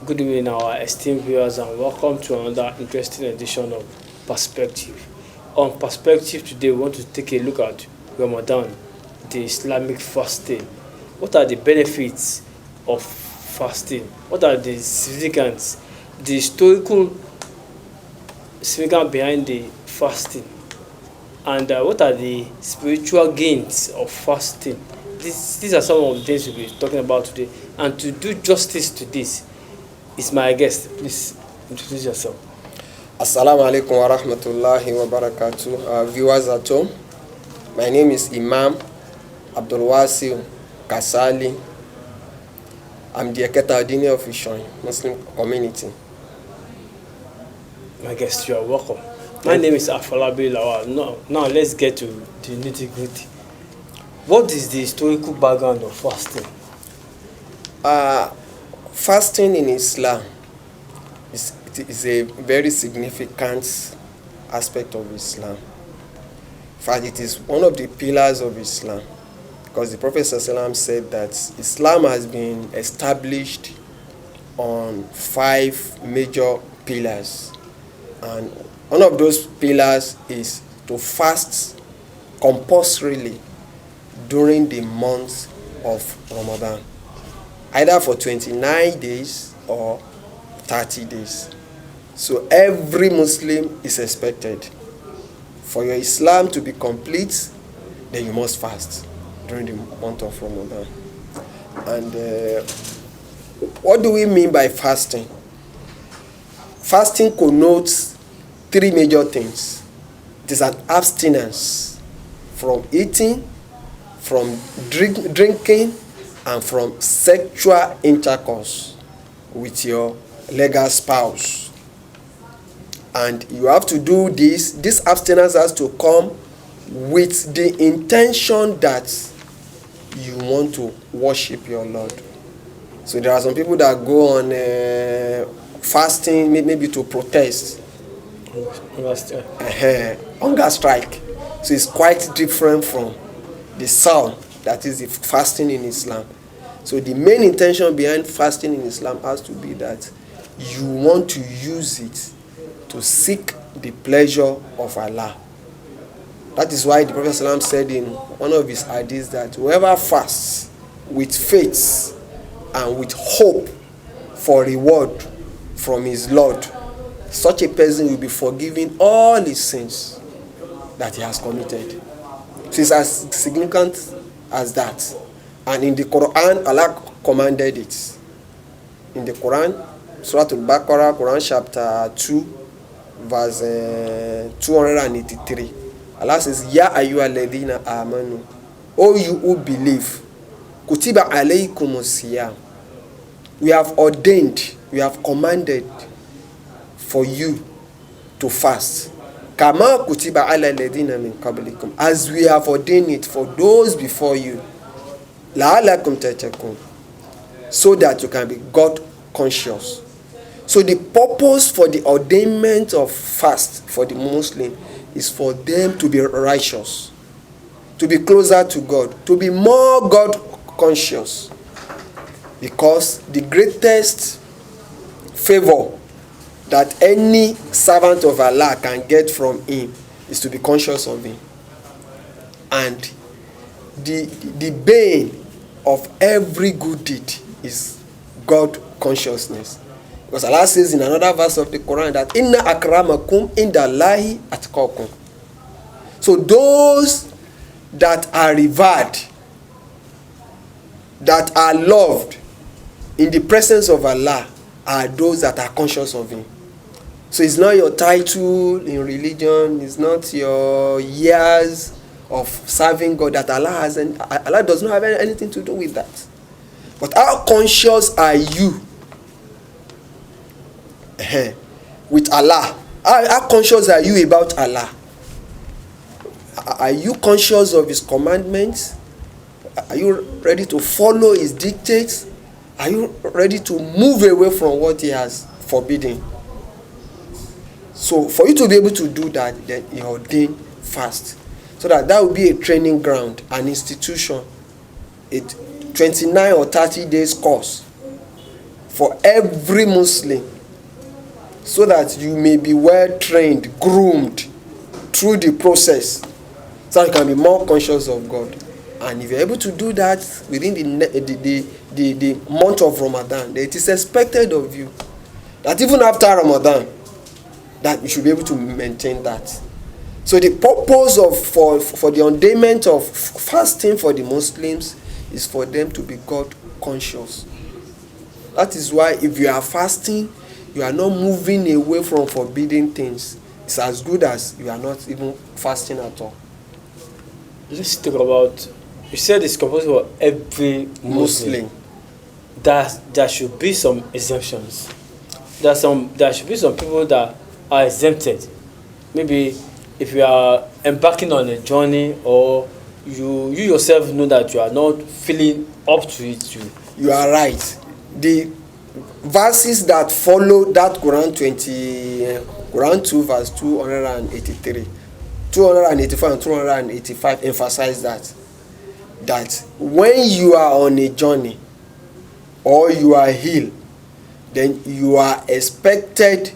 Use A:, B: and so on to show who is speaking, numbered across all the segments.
A: Good evening, our esteemed viewers, and welcome to another interesting edition of Perspective. On Perspective today, we want to take a look at Ramadan, the Islamic fasting. What are the benefits of fasting? What are the significance, the historical significance behind the fasting? And what are the spiritual gains of fasting? These are some of the things we'll be talking about today. And to do justice to this is my guest. Please introduce yourself.
B: Assalamu alaikum wa rahmatullahi wa barakatuh. Viewers at home, my name is Imam Abdul Wasi Kasali. I'm the Eketa Adini of Ishon Muslim community.
A: My guest, you are welcome. My name is Afolabi Lawal. Now let's get to the nitty-gritty. What is the historical background of fasting?
B: Fasting in Islam is a very significant aspect of Islam. In fact, it is one of the pillars of Islam, because the Prophet ﷺ said that Islam has been established on 5 major pillars, and one of those pillars is to fast compulsorily during the month of Ramadan, either for 29 days or 30 days. So every Muslim is expected, for your Islam to be complete, then you must fast during the month of Ramadan. And what do we mean by fasting? Fasting connotes 3 major things. It is an abstinence from eating, from drinking, and from sexual intercourse with your legal spouse. And you have to do this. This abstinence has to come with the intention that you want to worship your Lord. So there are some people that go on fasting maybe to protest. Hunger strike. So it's quite different from the sound that is the fasting in Islam. So the main intention behind fasting in Islam has to be that you want to use it to seek the pleasure of Allah. That is why the Prophet ﷺ said in one of his hadiths that whoever fasts with faith and with hope for reward from his Lord, such a person will be forgiven all his sins that he has committed. So it's as significant as that. And in the Quran, Allah commanded it. In the Quran, Surah Al-Baqarah, Quran chapter 2, verse 283. Allah says, Ya ayyuhalladhina amanu, O you who believe, kutiba alaykumus siyam. We have ordained, we have commanded for you to fast. Kama kutiba ala alladhina min qablikum, as we have ordained it for those before you. La'alakum tattaqun, so that you can be God conscious. So the purpose for the ordainment of fast for the Muslim is for them to be righteous, to be closer to God, to be more God conscious. Because the greatest favor that any servant of Allah can get from him is to be conscious of him. And the bane of every good deed is God consciousness. Because Allah says in another verse of the Quran that inna akramakum indallahi atqakum. So those that are revered, that are loved in the presence of Allah, are those that are conscious of him. So it's not your title in religion, it's not your years of serving God that Allah does not have anything to do with that. But how conscious are you with Allah? How conscious are you about Allah? Are you conscious of his commandments? Are you ready to follow his dictates? Are you ready to move away from what he has forbidden? So for you to be able to do that, then he ordained fast. So that will be a training ground, an institution, a 29 or 30 days course for every Muslim, so that you may be well trained, groomed through the process, so you can be more conscious of God. And if you're able to do that within the month of Ramadan, then it is expected of you that even after Ramadan, that you should be able to maintain that. So the purpose for the ordainment of fasting for the Muslims is for them to be God conscious. That is why if you are fasting, you are not moving away from forbidden things. It's as good as you are not even fasting at all.
A: Let's talk about, you said it's composed for every Muslim. There should be some exemptions. There should be some people that are exempted. Maybe if you are embarking on a journey, or you yourself know that you are not feeling up to it.
B: You are right. The verses that follow that Quran 2 verse 283, 284 and 285 emphasize that when you are on a journey or you are ill, then you are expected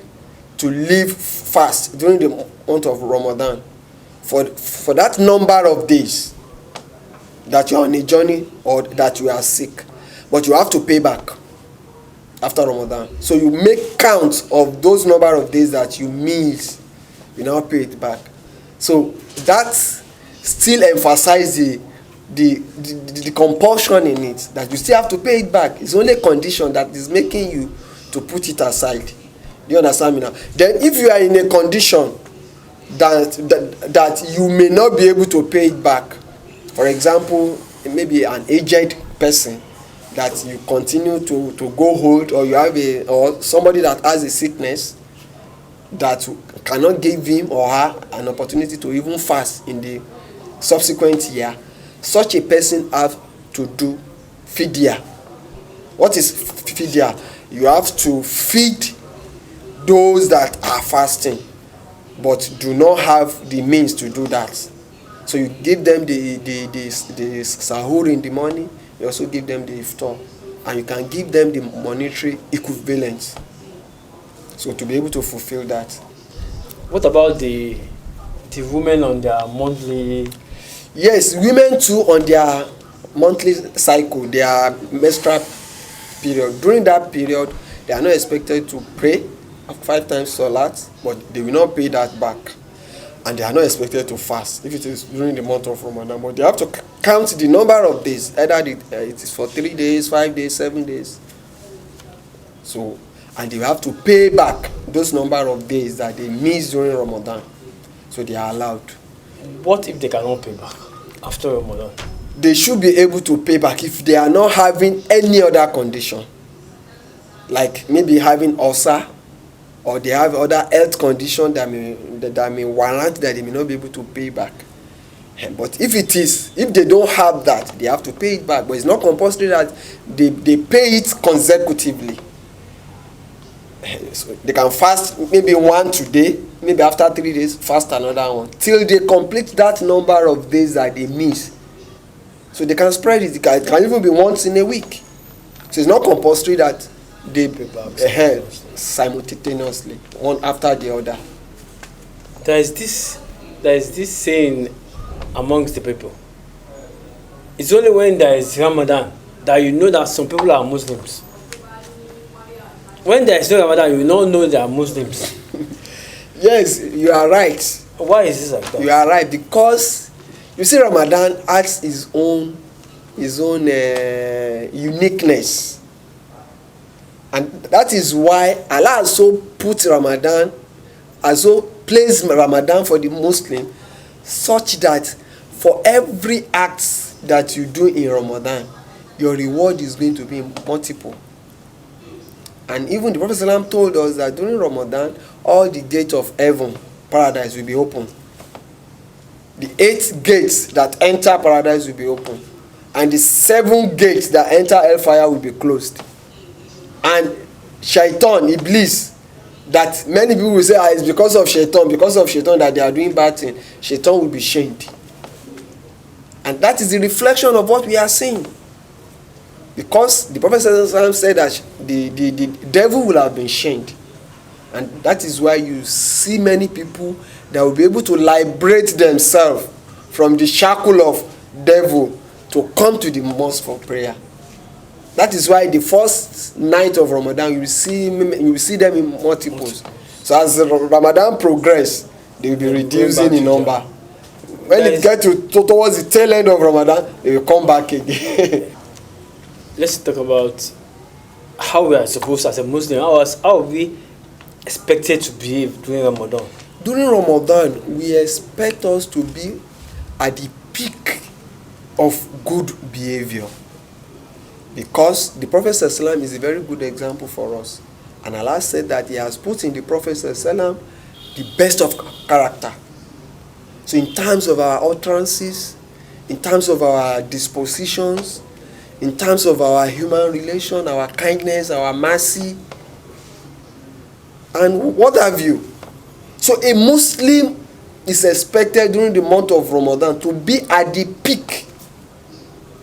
B: to live fast during the month of Ramadan for that number of days that you are on a journey or that you are sick, but you have to pay back after Ramadan. So you make count of those number of days that you miss, you now pay it back. So that still emphasizes the compulsion in it, that you still have to pay it back. It's only a condition that is making you to put it aside. Do you understand me now? Then if you are in a condition that you may not be able to pay it back, for example, maybe an aged person that you continue to go hold, or you have or somebody that has a sickness that cannot give him or her an opportunity to even fast in the subsequent year, such a person have to do fidya. What is fidya? You have to feed those that are fasting but do not have the means to do that. So you give them the sahur in the morning, you also give them the iftar, and you can give them the monetary equivalent, so to be able to fulfill that.
A: What about the women on their monthly?
B: Yes, women too, on their monthly cycle, their menstrual period. During that period, they are not expected to pray 5 times salat, but they will not pay that back. And they are not expected to fast if it is during the month of Ramadan, but they have to count the number of days, either it is for 3 days, 5 days, 7 days. So, and they have to pay back those number of days that they miss during Ramadan. So they are allowed.
A: What if they cannot pay back after Ramadan?
B: They should be able to pay back if they are not having any other condition, like maybe having ulcer, or they have other health condition that may warrant that they may not be able to pay back. But if they don't have that, they have to pay it back. But it's not compulsory that they pay it consecutively. So they can fast maybe one today, maybe after 3 days fast another one, till they complete that number of days that they miss. So they can spread it. It can even be once in a week. So it's not compulsory that they simultaneously, one after the other.
A: There is this saying amongst the people. It's only when there is Ramadan that you know that some people are Muslims. When there is no Ramadan, you don't know they are Muslims.
B: Yes, you are right.
A: Why is this like that?
B: You are right, because you see, Ramadan has his own uniqueness. And that is why Allah also put Ramadan, also placed Ramadan for the Muslim, such that for every act that you do in Ramadan, your reward is going to be multiple. And even the Prophet ﷺ told us that during Ramadan, all the gates of heaven, paradise, will be open. The 8 gates that enter paradise will be open, and the 7 gates that enter hellfire will be closed. And Shaitan, Iblis, that many people will say it's because of Shaitan that they are doing bad things, Shaitan will be shamed. And that is the reflection of what we are saying. Because the Prophet ﷺ said that the devil will have been chained. And that is why you see many people that will be able to liberate themselves from the shackle of devil to come to the mosque for prayer. That is why the first night of Ramadan, you will see them in multiples. So as Ramadan progresses, they will be reducing in number. When it gets towards the tail end of Ramadan, they will come back again.
A: Let's talk about how we are supposed, as a Muslim, how are we expected to behave during Ramadan?
B: During Ramadan, we expect us to be at the peak of good behavior, because the Prophet ﷺ is a very good example for us, and Allah said that He has put in the Prophet ﷺ the best of character. So in terms of our utterances, in terms of our dispositions, in terms of our human relation, our kindness, our mercy, and what have you. So a Muslim is expected during the month of Ramadan to be at the peak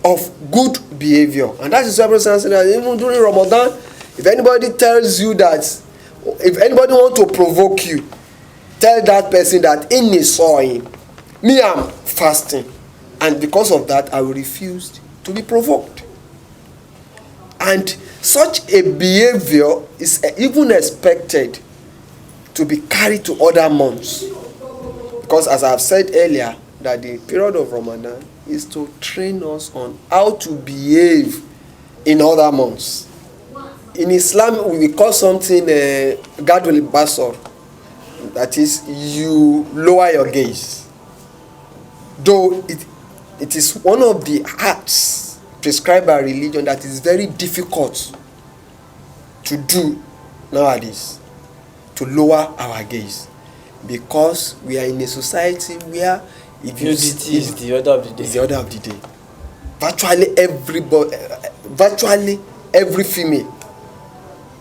B: of good behavior. And that is why Prophet said that even during Ramadan, if anybody tells you that, if anybody wants to provoke you, tell that person that inni sawim, me am fasting, and because of that I will refuse to be provoked. And such a behavior is even expected to be carried to other months, because as I have said earlier, that the period of Ramadan is to train us on how to behave in other months. In Islam, we call something gadul basar, that is, you lower your gaze. Though it is one of the acts prescribed by religion that is very difficult to do nowadays, to lower our gaze, because we are in a society where
A: nudity is the order of the day.
B: Is the order of the day. Virtually every female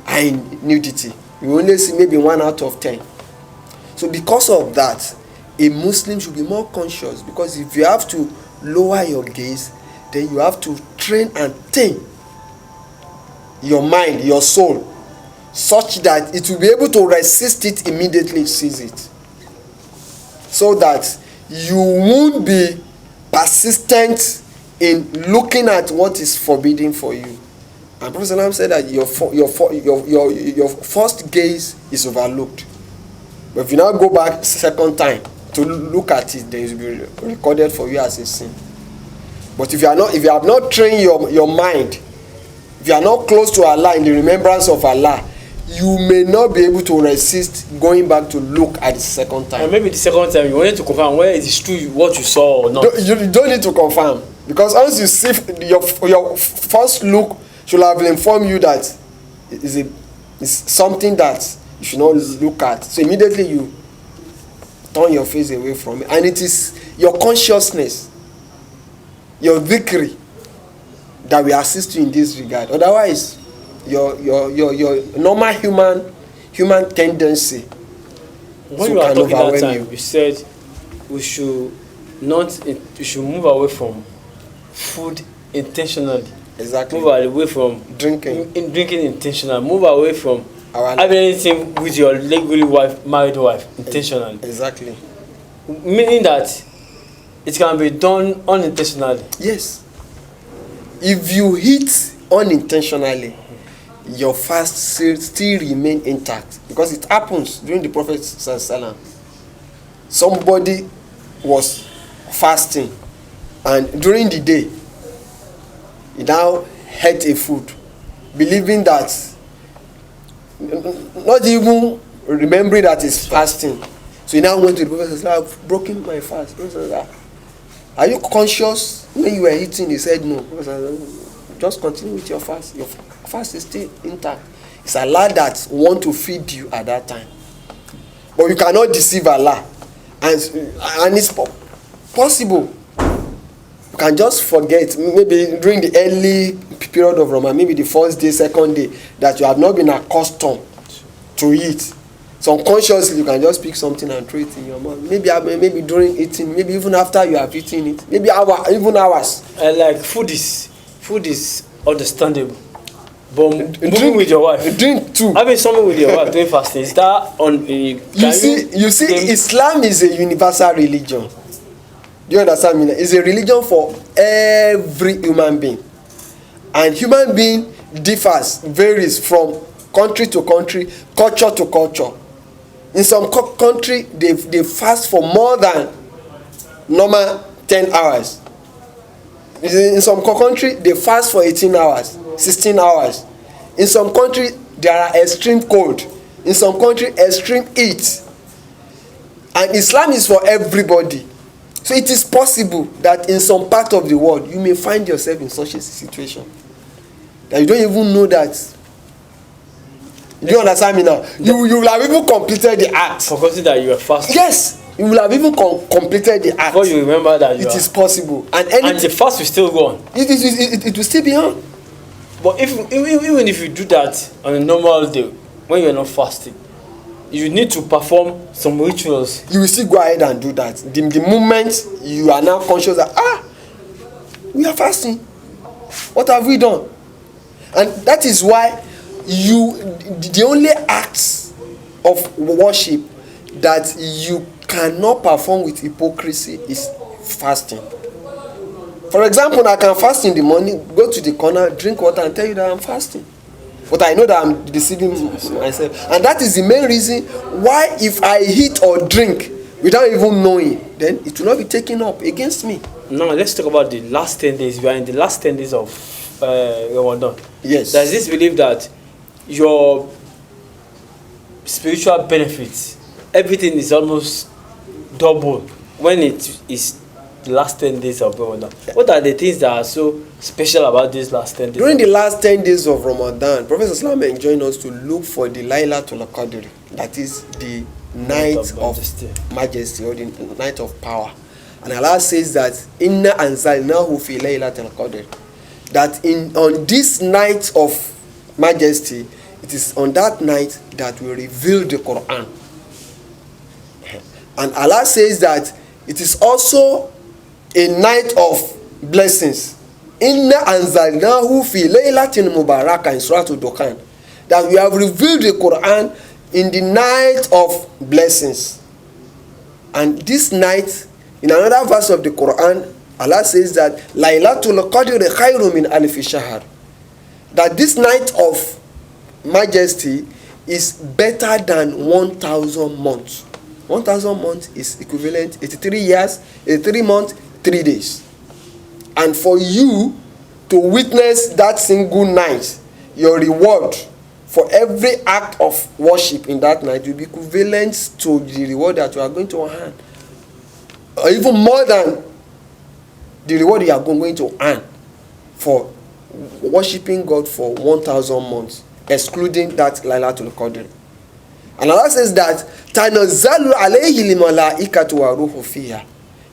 B: are in nudity. You only see maybe 1 out of 10. So because of that, a Muslim should be more conscious, because if you have to lower your gaze, then you have to train and tame your mind, your soul, such that it will be able to resist it immediately it sees it, so that you won't be persistent in looking at what is forbidden for you. And Prophet ﷺ said that your first gaze is overlooked, but if you now go back second time to look at it, then it will be recorded for you as a sin. But if you have not trained your mind, if you are not close to Allah, in the remembrance of Allah, you may not be able to resist going back to look at the second time.
A: And maybe the second time you wanted to confirm whether it is true what you saw or not.
B: You don't need to confirm, because once you see your first look should have informed you that it's something that you should not look at. So immediately you turn your face away from it, and it is your consciousness, your dhikri, that will assist you in this regard. Otherwise, your normal human tendency
A: when you are talking that time, you said we should move away from food intentionally.
B: Exactly.
A: Move away from
B: drinking
A: intentionally. Move away from having anything with your legally married wife intentionally.
B: Exactly.
A: Meaning that it can be done unintentionally.
B: Yes. If you eat unintentionally, your fast still remain intact, because it happens during the Prophet ﷺ. Somebody was fasting, and during the day he now ate a food, believing that, not even remembering that he's fasting. So he now went to the Prophet and said, I've broken my fast. The Prophet said, are you conscious when you were eating? He said, no. The Prophet said, just continue with your fast. Your fast is still intact. It's Allah that want to feed you at that time. But you cannot deceive Allah. And it's possible. You can just forget, maybe during the early period of Ramadan, maybe the first day, second day, that you have not been accustomed to eat. So unconsciously you can just pick something and throw it in your mouth. Maybe during eating, maybe even after you have eaten it, maybe even hours.
A: Like food is understandable. But moving with your wife,
B: drink too.
A: having something with your wife doing fasting, is that on?
B: You see, Islam is a universal religion. Do you understand me? It's a religion for every human being, and human being varies from country to country, culture to culture. In some country, they fast for more than normal 10 hours. In some country, they fast for 18 hours, 16 hours. In some country, there are extreme cold. In some country, extreme heat. And Islam is for everybody. So it is possible that in some part of the world, you may find yourself in such a situation that you don't even know that. Do you understand me now? You will have even completed the act.
A: Forgetting that you are fasting.
B: Yes, you will have even completed the act.
A: Before you remember that
B: it is possible. And
A: the fast will still go on.
B: It will still be on.
A: But even if you do that on a normal day, when you are not fasting, you need to perform some rituals.
B: You will still go ahead and do that. The moment you are now conscious that, we are fasting. What have we done? And that is why the only acts of worship that you cannot perform with hypocrisy is fasting. For example, I can fast in the morning, go to the corner, drink water and tell you that I'm fasting. But I know that I'm deceiving myself. And that is the main reason why if I eat or drink without even knowing, then it will not be taken up against me.
A: Now let's talk about the last 10 days. We are in the last 10 days of Ramadan.
B: Yes.
A: There's this belief that your spiritual benefits, everything is almost double when it is the last 10 days of Ramadan. What are the things that are so special about these last 10 days?
B: During the last 10 days of Ramadan, Prophet Islam enjoined us to look for the Laylatul Qadr, that is the night of majesty or the night of power. And Allah says that Inna anzalnahu fi Laylatul Qadr, that on this night of majesty, it is on that night that we reveal the Quran. And Allah says that it is also a night of blessings. Inna anzalnahu fi laylatin mubarakah in Surah Al-Dukhan, that we have revealed the Quran in the night of blessings. And this night, in another verse of the Quran, Allah says that Laylatul Qadr khairum min alfi shahr, that this night of majesty is better than 1,000 months. 1,000 months is equivalent 83 years, 83 months, 3 days. And for you to witness that single night, your reward for every act of worship in that night will be equivalent to the reward that you are going to earn, or even more than the reward you are going to earn for worshiping God for 1,000 months, excluding that Laylatul Qadr. And Allah says that tanazzalu alayhi al-malaikatu wa ruhu fiha,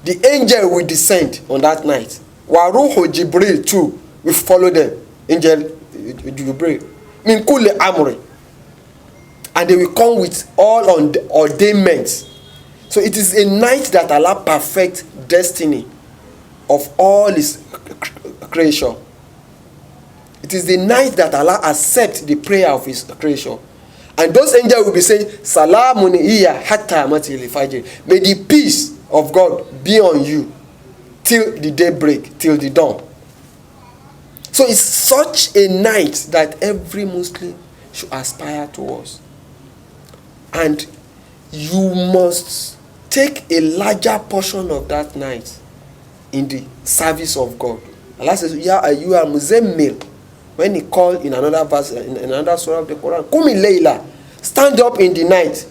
B: the angel will descend on that night. Wa ruhu Jibril too will follow them. Angel Jibril min kulli amri, and they will come with all on ordainments. So it is a night that Allah perfect destiny of all His creation. It is the night that Allah accepts the prayer of His creation. And those angels will be saying, Salamun hiya hatta matil fajr. May the peace of God be on you till the daybreak, till the dawn. So it's such a night that every Muslim should aspire towards. And you must take a larger portion of that night in the service of God. Allah says, Ya ayyuhal muzammil, when He called in another verse, in another surah of the Quran, Qumi layla, stand up in the night.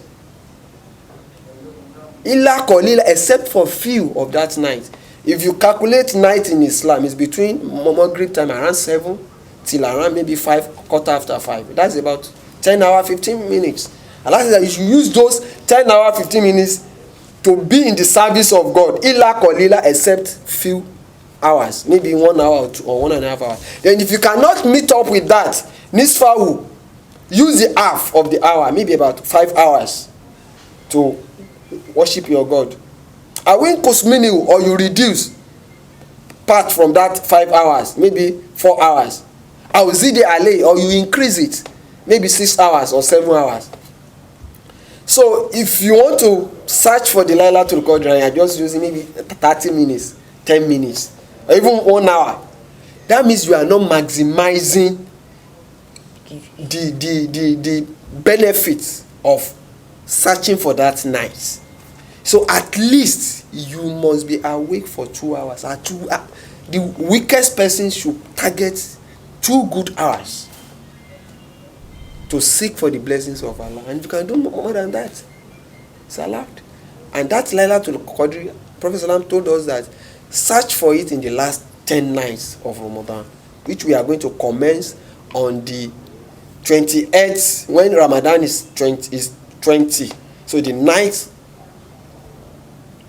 B: Illa qalila, except for few of that night. If you calculate night in Islam, it's between Maghrib time around 7 till around maybe 5, quarter after 5. That's about 10 hours, 15 minutes. Allah says that you should use those 10 hours, 15 minutes to be in the service of God. Illa qalila, except few hours, maybe 1 hour or 2 or 1.5 hours. Then if you cannot meet up with that, nisfahu, use the half of the hour, maybe about 5 hours, to worship your God. Awin kusminu, or you reduce part from that 5 hours, maybe 4 hours. Or you increase it, maybe 6 hours or 7 hours. So if you want to search for the Laylatul Qadr and you're just using maybe 30 minutes, 10 minutes, or even 1 hour, that means you are not maximizing the benefits of searching for that night. So at least you must be awake for 2 hours. The weakest person should target 2 good hours to seek for the blessings of Allah. And you can do more than that. It's allowed. And that Laylatul Qadr, Prophet Salam told us that search for it in the last 10 nights of Ramadan, which we are going to commence on the 28th, when Ramadan is 20. So the night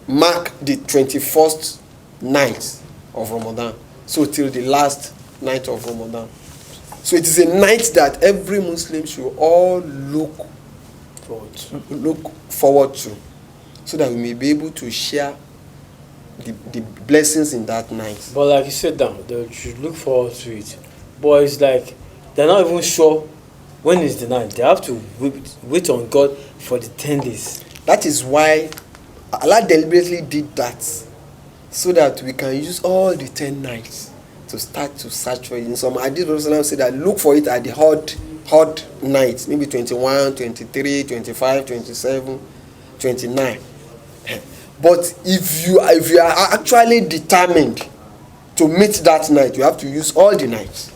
B: mark the 21st night of Ramadan. So till the last night of Ramadan. So it is a night that every Muslim should all look forward to, so that we may be able to share the blessings in that night.
A: But like you said, they should look forward to it. But it's like they're not even sure when is the night. They have to wait on God for the 10 days.
B: That is why Allah deliberately did that, so that we can use all the 10 nights to start to search for it. In some hadith, Prophet said that look for it at the hot nights, maybe 21, 23, 25, 27, 29. But if you are actually determined to meet that night, you have to use all the nights.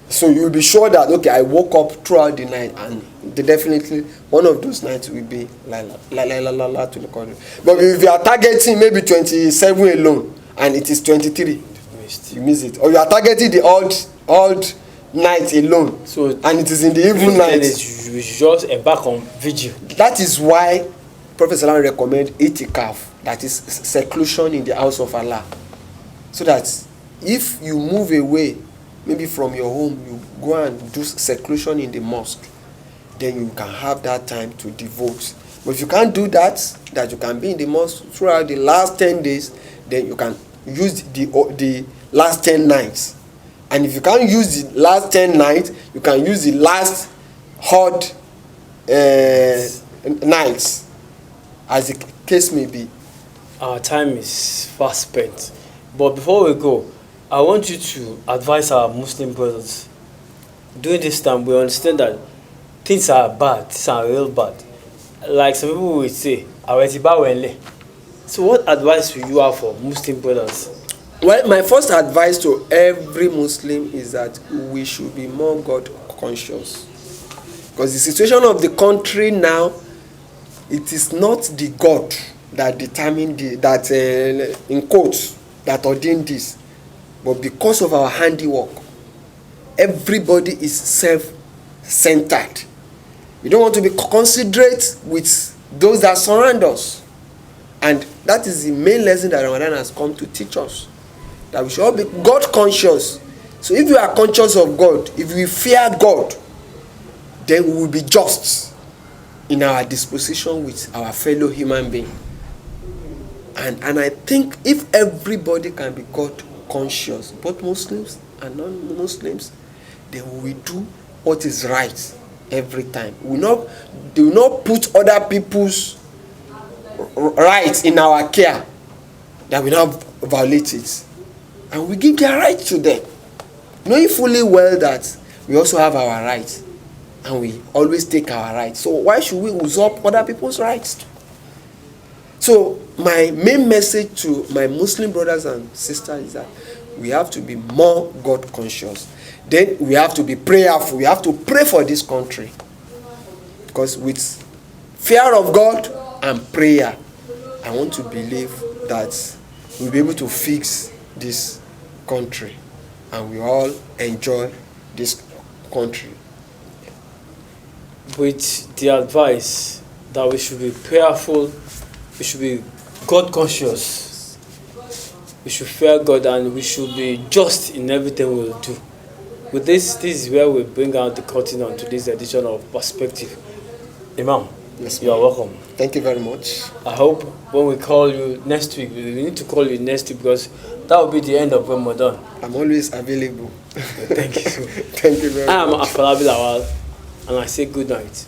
B: So you'll be sure that, okay, I woke up throughout the night, and definitely one of those nights will be Laylatul Qadr. But if you are targeting maybe 27 alone and it is 23, you miss it. Or you are targeting the odd night alone, so and it is in the evening night,
A: you should just embark on vigil.
B: That is why Prophet Salam recommend itikaf, that is seclusion in the house of Allah, so that if you move away maybe from your home, you go and do seclusion in the mosque, then you can have that time to devote. But if you can't do that you can be in the mosque throughout the last 10 days, then you can use the last 10 nights. And if you can't use the last 10 nights, you can use the last hot nights, as the case may be.
A: Our time is fast spent. But before we go, I want you to advise our Muslim brothers. During this time, we understand that things are bad, things are real bad. Like some people will say, so what advice will you have for Muslim brothers?
B: Well, my first advice to every Muslim is that we should be more God conscious. Because the situation of the country now, it is not the God that determined in quotes, that ordained this. But because of our handiwork, everybody is self-centered. We don't want to be considerate with those that surround us. And that is the main lesson that Ramadan has come to teach us. That we should all be God conscious. So if we are conscious of God, if we fear God, then we will be just in our disposition with our fellow human being. And I think if everybody can be God conscious, both Muslims and non-Muslims, then we do what is right every time. We do not put other people's rights in our care, that we not violate it. And we give their right to them, knowing fully well that we also have our rights, and we always take our rights. So why should we usurp other people's rights? So my main message to my Muslim brothers and sisters is that we have to be more God conscious. Then we have to be prayerful. We have to pray for this country. Because with fear of God and prayer, I want to believe that we'll be able to fix this country and we all enjoy this country.
A: With the advice that we should be prayerful, we should be God conscious, we should fear God, and we should be just in everything we will do. With this is where we bring out the curtain on today's edition of Perspective. Imam,
B: yes,
A: you are welcome.
B: Thank you very much.
A: I hope when we call you next week, we need to call you next week, because that will be the end of Ramadan.
B: I'm always available.
A: Thank you so much.
B: Thank you very
A: I am
B: much.
A: Afolabi Lawal, and I say good night.